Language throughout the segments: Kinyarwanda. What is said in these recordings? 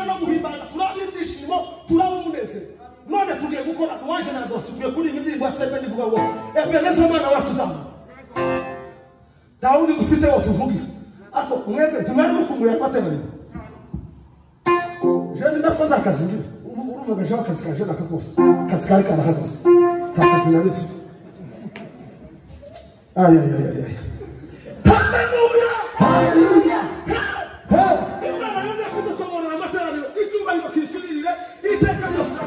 no guhimbana turabyishimo turabumunezero none tugiye gukora waje na dosi tugiye kuri indirimbo asebe ndivuga ngo ebenezo mwana wacu zamu Dawudi gufite wo tuvugira ako mwebwe tumari kumwe batemere je ndakoza akazi ngira urumva gaje akazi kaje nakakose kazi kari karahagaze kakazi nabisi ay haleluya haleluya imana yende kudukomora amateraniro icyubahiro kisirire iteka ryose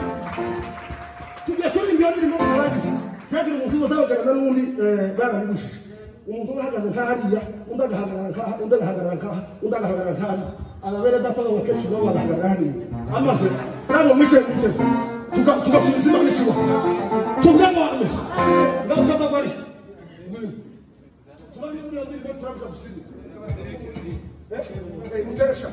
tugiye kuri ibyo ndimo kurangiza kandi umuntu uzabagarana n'undi barabigushije umuntu uhagaze nkahariya undi agahagarara nkaha undi agahagarara nkaha undi agahagarara nkaha ababere data n'abakecuru nabo bagahagarara hariya amaze kandi mwishe guteka tugasubiza imana ikiba tuvuge ngo amen ngaruka bagwari tubanye muri yandi ngo turabuza gusiga muteresha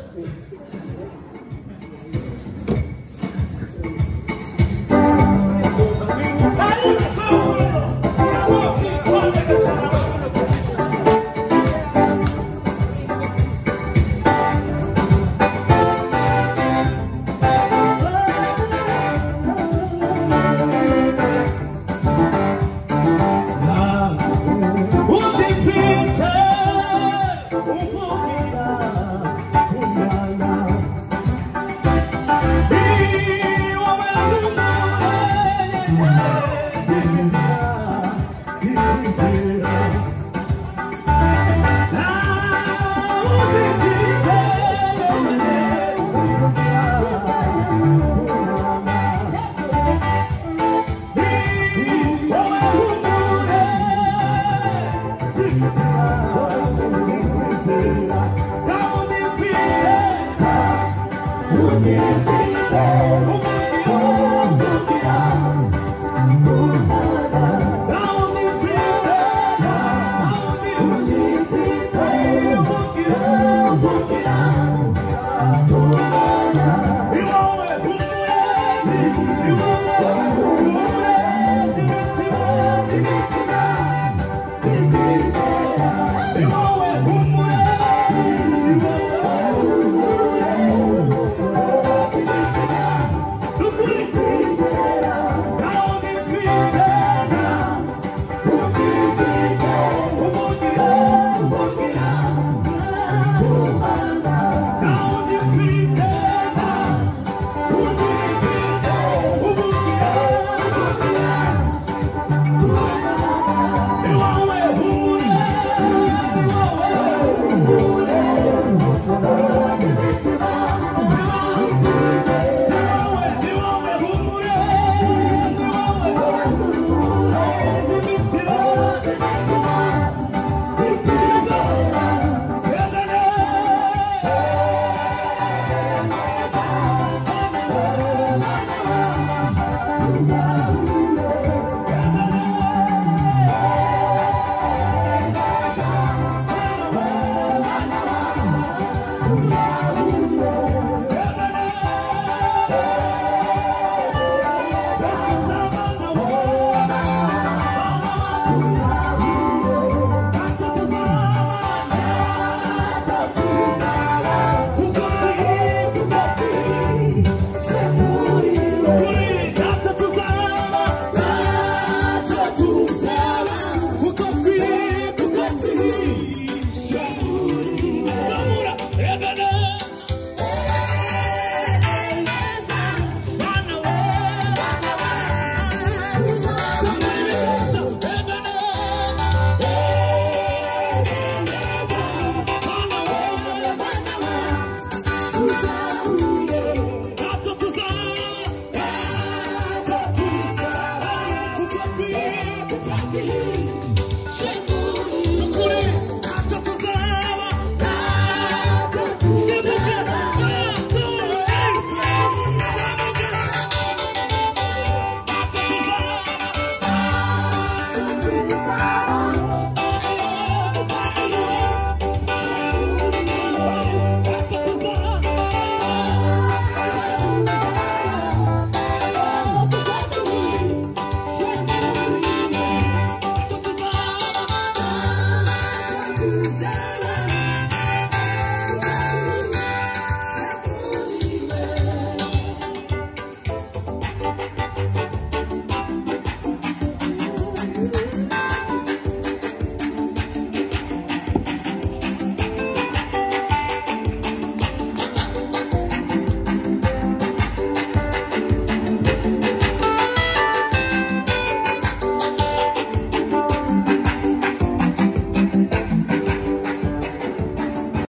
Oh,